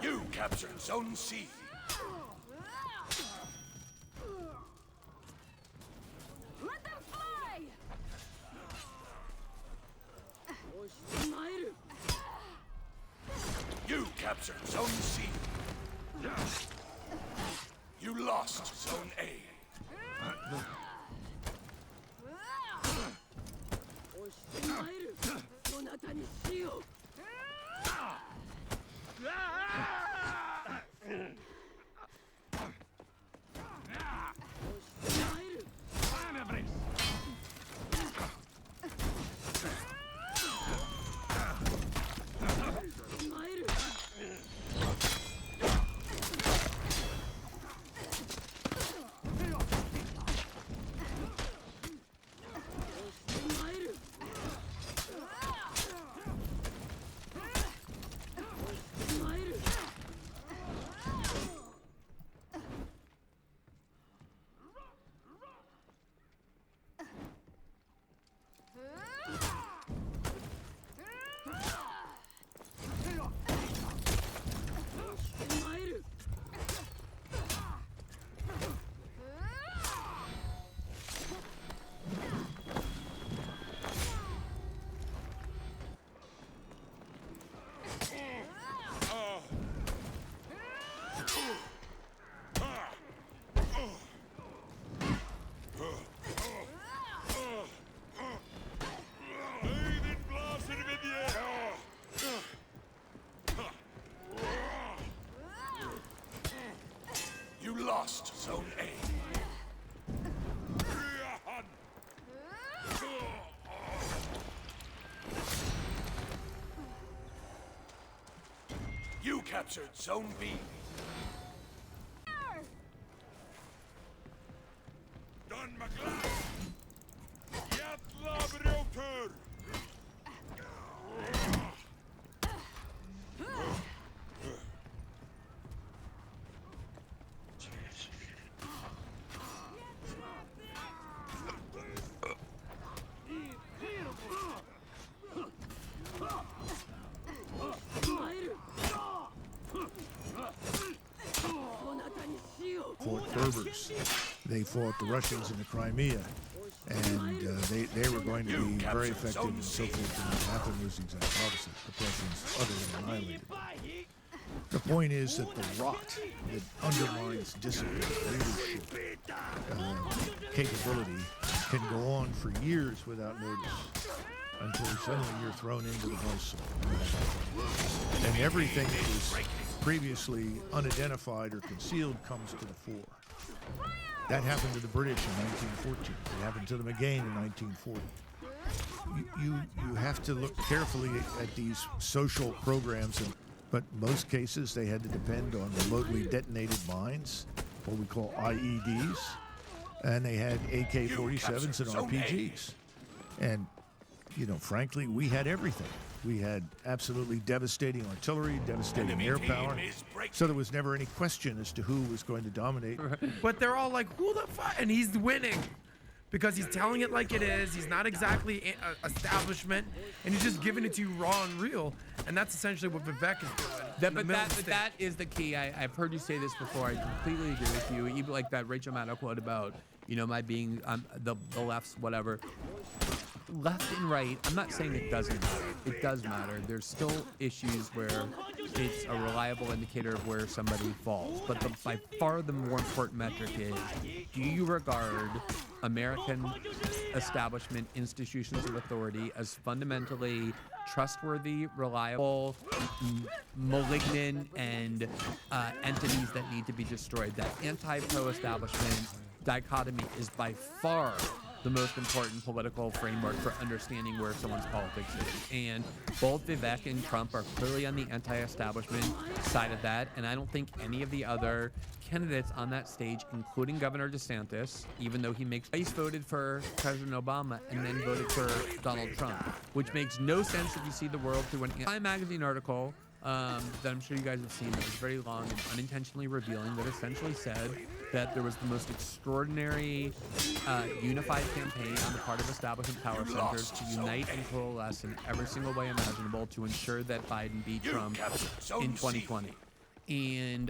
You captured Zone C. Let them fly! You captured Zone C. You lost Zone A. You lost Zone A. You captured Zone B. Done, McLeod! Jävla bröter! Fort Berbers. They fought the Russians in the Crimea, and they were going to be very effective and so forth. And what happened was the exact opposite. The Prussians utterly annihilated. The point is that the rot that undermines discipline, leadership, capability can go on for years without notice until suddenly you're thrown into the buzzsaw. And everything that was previously unidentified or concealed comes to the fore. That happened to the British in 1914. It happened to them again in 1940. You have to look carefully at these social programs, but most cases they had to depend on remotely detonated mines, what we call IEDs, and they had AK-47s and RPGs. And, you know, frankly, we had everything. We had absolutely devastating artillery, devastating air power, so there was never any question as to who was going to dominate. But they're all like, who the fuck? And he's winning. because he's telling it like it is. He's not exactly establishment, and he's just giving it to you raw and real. And that's essentially what Vivek is doing. But that is the key. I've heard you say this before. I completely agree with you. Even like that Rachel Maddow quote about, you know, my being the left's whatever. Left and right, I'm not saying it doesn't matter. It does matter. There's still issues where it's a reliable indicator of where somebody falls. But by far the more important metric is, do you regard American establishment institutions of authority as fundamentally trustworthy, reliable, malignant, and entities that need to be destroyed? That anti-pro-establishment dichotomy is by far the most important political framework for understanding where someone's politics is. And both Vivek and Trump are clearly on the anti-establishment side of that, and I don't think any of the other candidates on that stage, including Governor DeSantis, even though he's voted for President Obama and then voted for Donald Trump, which makes no sense if you see the world through an Time magazine article that I'm sure you guys have seen that was very long and unintentionally revealing, that essentially said that there was the most extraordinary unified campaign on the part of establishment power centers to unite and coalesce in every single way imaginable to ensure that Biden beat Trump in 2020. And